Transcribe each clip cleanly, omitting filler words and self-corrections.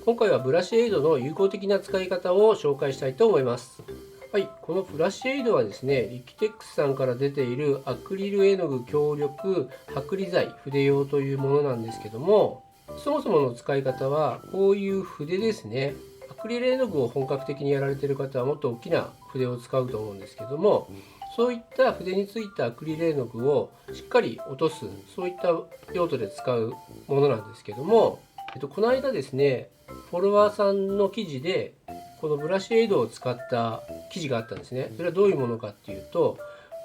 今回はブラシエイドの有効的な使い方を紹介したいと思います。はい、このブラシエイドはですね、リキテックスさんから出ているアクリル絵の具強力剥離剤筆用というものなんですけども、そもそもの使い方はこういう筆ですね。アクリル絵の具を本格的にやられている方はもっと大きな筆を使うと思うんですけども、そういった筆についたアクリル絵の具をしっかり落とす、そういった用途で使うものなんですけども、この間ですね、フォロワーさんの記事でこのブラシエイドを使った記事があったんですね。それはどういうものかっていうと、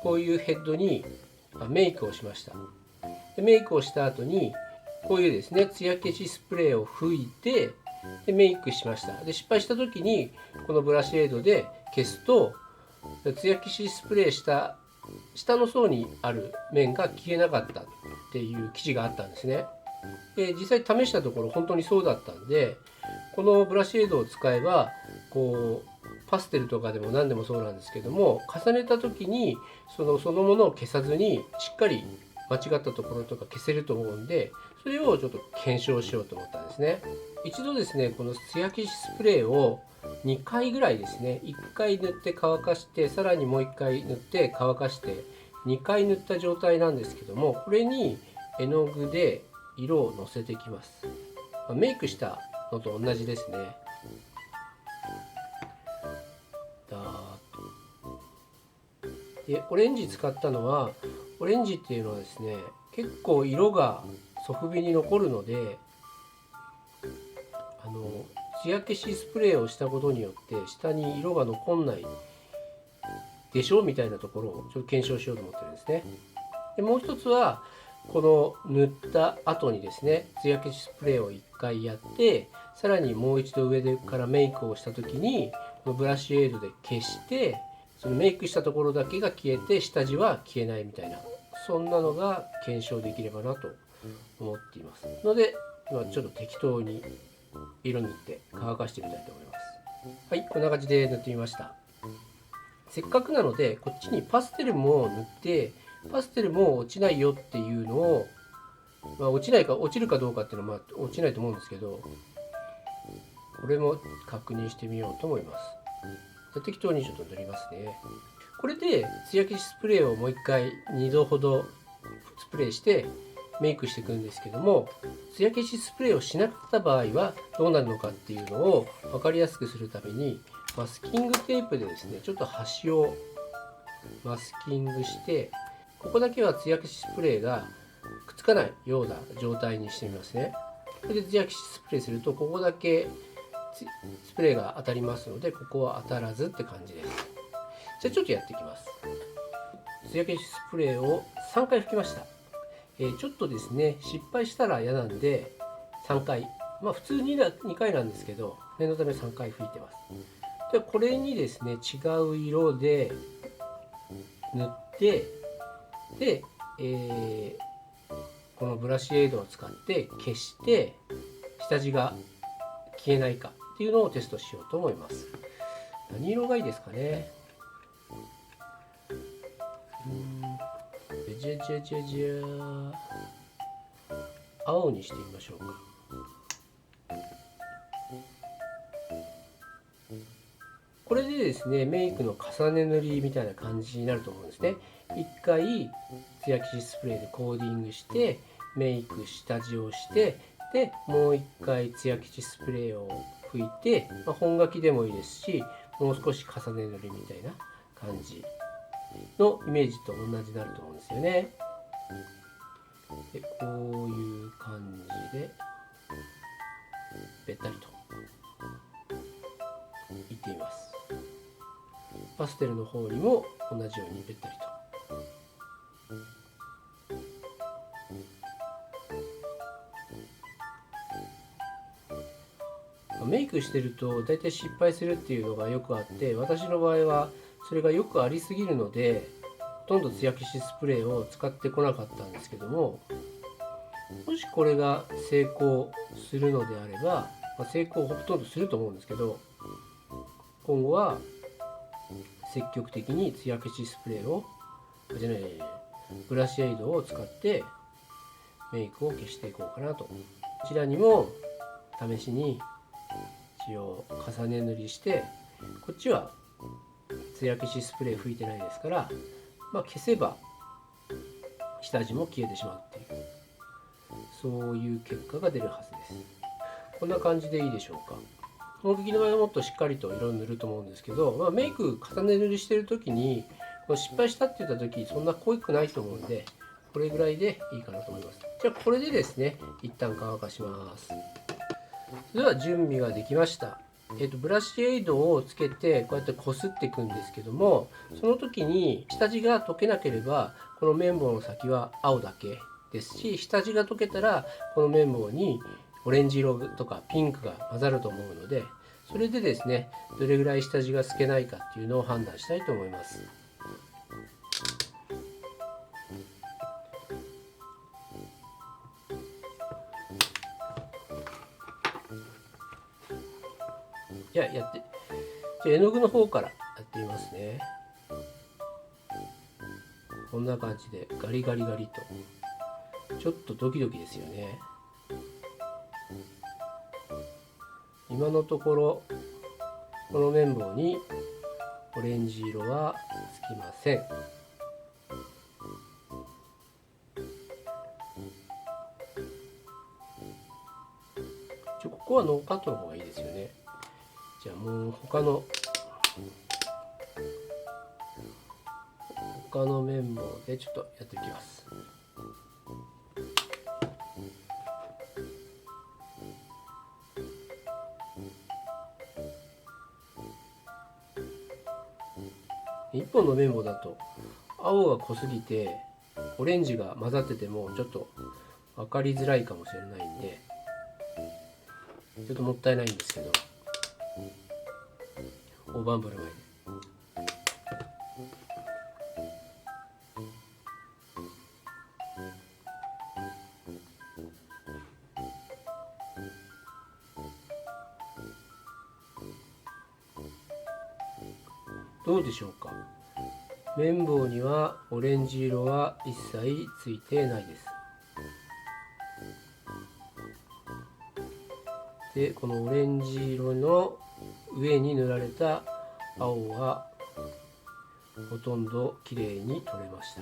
こういうヘッドにメイクをしました。でメイクをした後にこういうですね、艶消しスプレーを吹いてでメイクしました。で失敗した時にこのブラシエイドで消すと、艶消しスプレーした下の層にある面が消えなかったっていう記事があったんですね。で実際試したところ本当にそうだったんで、このブラシエイドを使えばこうパステルとかでも何でもそうなんですけども、重ねた時にそのものを消さずにしっかり間違ったところとか消せると思うんで、それをちょっと検証しようと思ったんですね。一度ですね、この艶消しスプレーを2回ぐらいですね、1回塗って乾かして、さらにもう1回塗って乾かして2回塗った状態なんですけども、これに絵の具で色をのせていきます。メイクしたのと同じですね。だーっとでオレンジ使ったのは、オレンジっていうのはですね、結構色がソフビに残るので、艶消しスプレーをしたことによって下に色が残んないでしょみたいなところをちょっと検証しようと思ってるんですね。でもう一つは、この塗った後にですね、艶消しスプレーを1回やって、さらにもう一度上でからメイクをした時にこのブラシエイドで消して、そのメイクしたところだけが消えて下地は消えないみたいな、そんなのが検証できればなと思っていますので、今ちょっと適当に色塗って乾かしてみたいと思います。はい、こんな感じで塗ってみました。せっかくなのでこっちにパステルも塗って、パステルも落ちないよっていうのを、落ちるかどうかっていうのは落ちないと思うんですけど、これも確認してみようと思います。適当にちょっと塗りますね。これで艶消しスプレーをもう一回2度ほどスプレーしてメイクしていくんですけども、艶消しスプレーをしなかった場合はどうなるのかっていうのを分かりやすくするために、マスキングテープでですね、ちょっと端をマスキングして、ここだけは艶消しスプレーがくっつかないような状態にしてみますね。それで艶消しスプレーすると、ここだけスプレーが当たりますので、ここは当たらずって感じです。じゃあちょっとやっていきます。艶消しスプレーを3回吹きました。ちょっとですね、失敗したら嫌なんで3回、普通に2回なんですけど、念のため3回吹いてます。でこれにですね、違う色で塗って、で、このブラシエイドを使って消して下地が消えないかっていうのをテストしようと思います。何色がいいですかね。じゃじゃじゃじゃ、青にしてみましょうか。これでですね、メイクの重ね塗りみたいな感じになると思うんですね。一回艶消しスプレーでコーディングしてメイク下地をして、でもう一回艶消しスプレーを拭いて、本書きでもいいですし、もう少し重ね塗りみたいな感じのイメージと同じになると思うんですよね。でこういう感じでべったりといってみます。パステルの方にも同じようにべったりと。メイクしてると大体失敗するっていうのがよくあって、私の場合はそれがよくありすぎるので、ほとんど艶消しスプレーを使ってこなかったんですけども、もしこれが成功するのであれば、成功をほとんどすると思うんですけど、今後は積極的に艶消しスプレーをブラシエイドを使ってメイクを消していこうかなと。こちらにも試しに一応重ね塗りして、こっちは艶消しスプレー吹いてないですから、消せば下地も消えてしまうっていう、そういう結果が出るはずです。こんな感じでいいでしょうか。大きの場合はもっとしっかりと色塗ると思うんですけど、メイク重ね塗りしてる時に失敗したって言った時そんな濃くないと思うんで、これぐらいでいいかなと思います。じゃあこれでですね、一旦乾かします。それでは準備ができました。ブラシエイドをつけてこうやってこすっていくんですけども、その時に下地が溶けなければこの綿棒の先は青だけですし、下地が溶けたらこの綿棒にオレンジ色とかピンクが混ざると思うので、それでですね、どれぐらい下地が透けないかっていうのを判断したいと思います。じゃあ絵の具の方からやってみますね。こんな感じでガリガリガリと、ちょっとドキドキですよね。今のところこの綿棒にオレンジ色はつきません。ここはノーカットの方がいいですよね。じゃあもう他の綿棒でちょっとやっていきます。1本の綿棒だと青が濃すぎてオレンジが混ざっててもちょっと分かりづらいかもしれないんで、ちょっともったいないんですけど、大盤振る舞いで。どうでしょうか。綿棒にはオレンジ色は一切ついてないです。でこのオレンジ色の上に塗られた青はほとんどきれいに取れました。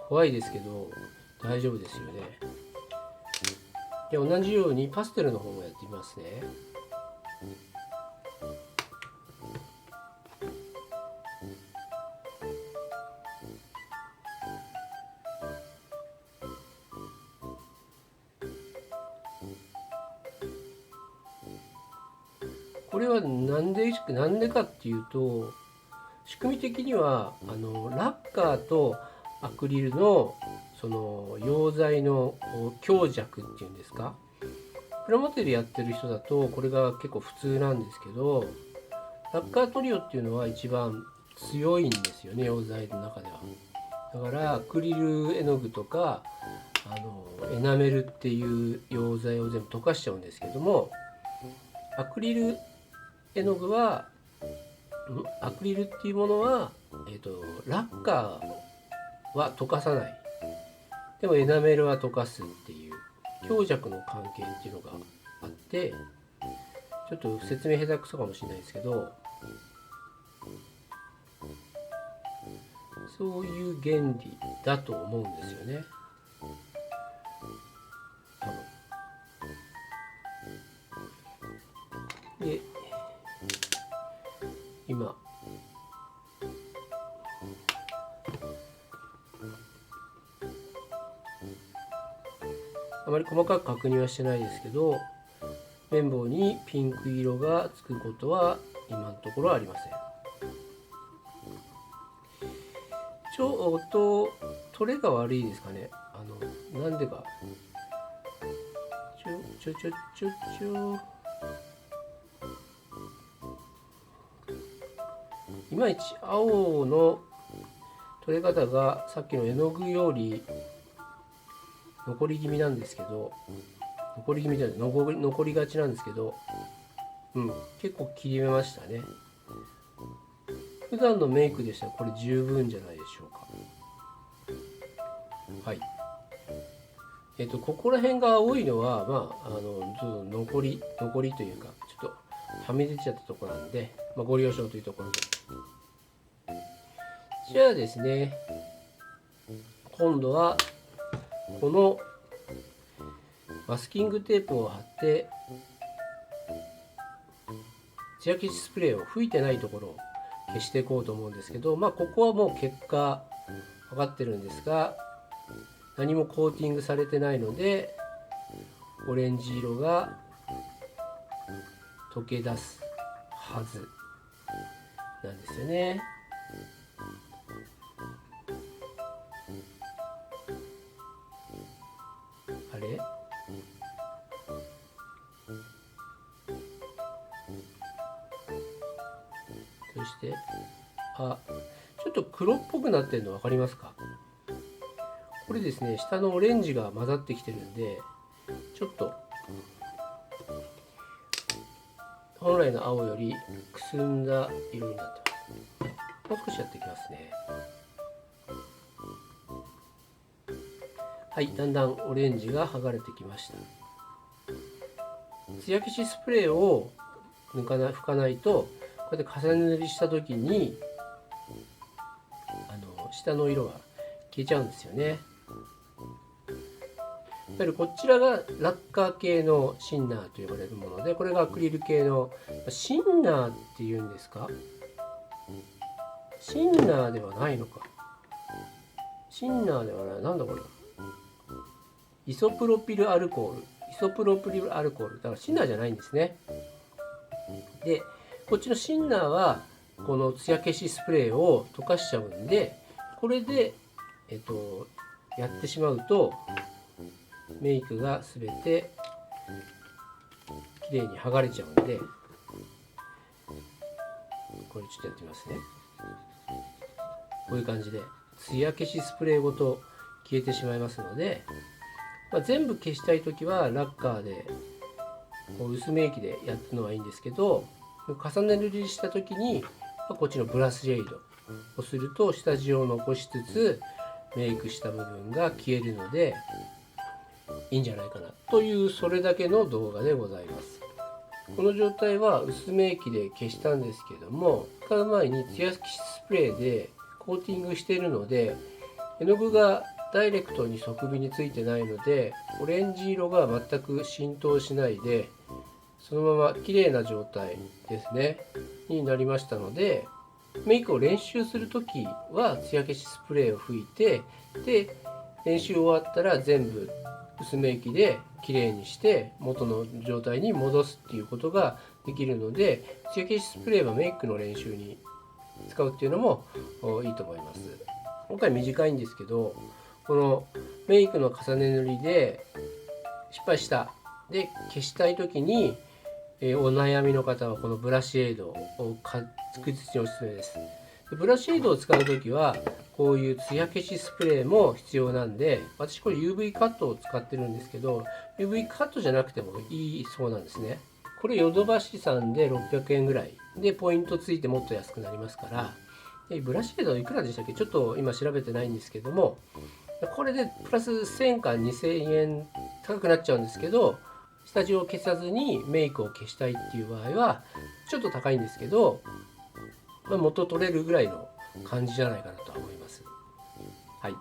怖いですけど大丈夫ですよね。で同じようにパステルの方もやってみますね。これはなんでかっていうと、仕組み的にはラッカーとアクリルのその溶剤の強弱っていうんですか、プラモデルやってる人だとこれが結構普通なんですけど、ラッカートリオっていうのは一番強いんですよね、溶剤の中では。だからアクリル絵の具とかエナメルっていう溶剤を全部溶かしちゃうんですけども、アクリル絵の具はアクリルっていうものは、ラッカーは溶かさない、でもエナメルは溶かすっていう強弱の関係っていうのがあって、ちょっと説明下手くそかもしれないですけど、そういう原理だと思うんですよね。で今あまり細かく確認はしてないですけど、綿棒にピンク色がつくことは今のところありません。ちょっとトレが悪いですかね。なんでかちょいまいち青の取れ方がさっきの絵の具より残り気味なんですけど、残り気味じゃない、残りがちなんですけど、結構切りめましたね。普段のメイクでしたらこれ十分じゃないでしょうか。はい。ここら辺が青いのは、ちょっと残りというか、ちょっとはみ出ちゃったところなんで、ご了承というところで。じゃあですね、今度はこのマスキングテープを貼って艶消しスプレーを吹いてないところを消していこうと思うんですけど、ここはもう結果分かってるんですが、何もコーティングされてないのでオレンジ色が溶け出すはずなんですよね。あれ、そしてちょっと黒っぽくなってるの分かりますか？これですね、下のオレンジが混ざってきてるんで、ちょっと本来の青よりくすんだ色になってます。もう少しやっていきますね。はい、だんだんオレンジが剥がれてきました。艶消しスプレーを吹かないと、こうやって重ね塗りした時に下の色が消えちゃうんですよね。やはりこちらがラッカー系のシンナーと呼ばれるもので、これがアクリル系のシンナーっていうんですか？シンナーではないのか。シンナーではない。なんだこれ。イソプロピルアルコール。イソプロピルアルコール。だからシンナーじゃないんですね。で、こっちのシンナーはこの艶消しスプレーを溶かしちゃうんで、これでやってしまうとメイクが全てきれいに剥がれちゃうんで、これちょっとやってみますね。こういう感じで艶消しスプレーごと消えてしまいますので、全部消したい時はラッカーでこう薄め液でやったのはいいんですけど、重ね塗りした時にこっちのブラスシェードをすると下地を残しつつメイクした部分が消えるのでいいんじゃないかなという、それだけの動画でございます。この状態は薄め液で消したんですけども、使う前に艶消しスプレーでコーティングしているので、絵の具がダイレクトに側面についてないのでオレンジ色が全く浸透しないで、そのまま綺麗な状態ですねになりましたので、メイクを練習する時は艶消しスプレーを吹いて、で練習終わったら全部薄め液で綺麗にして元の状態に戻すっていうことができるので、艶消しスプレーはメイクの練習に使うっていうのもいいと思います。今回短いんですけど、このメイクの重ね塗りで失敗したで消したい時にお悩みの方はこのブラシエイドを確実におすすめです。ブラシエイドを使う時はこういう艶消しスプレーも必要なんで、私これ UV カットを使ってるんですけど、 UV カットじゃなくてもいいそうなんですね。これヨドバシさんで600円ぐらいでポイントついてもっと安くなりますから。ブラシエイドいくらでしたっけ、ちょっと今調べてないんですけども、これでプラス1000か2000円高くなっちゃうんですけど、下地を消さずにメイクを消したいっていう場合はちょっと高いんですけど、元取れるぐらいの感じじゃないかなと思います。はい、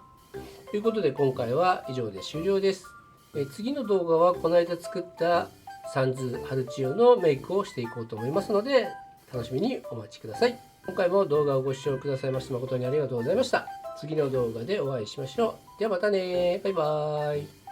ということで今回は以上で終了です。次の動画はこの間作ったサンズハルチオのメイクをしていこうと思いますので、楽しみにお待ちください。今回も動画をご視聴くださいまして誠にありがとうございました。次の動画でお会いしましょう。ではまたね。バイバーイ。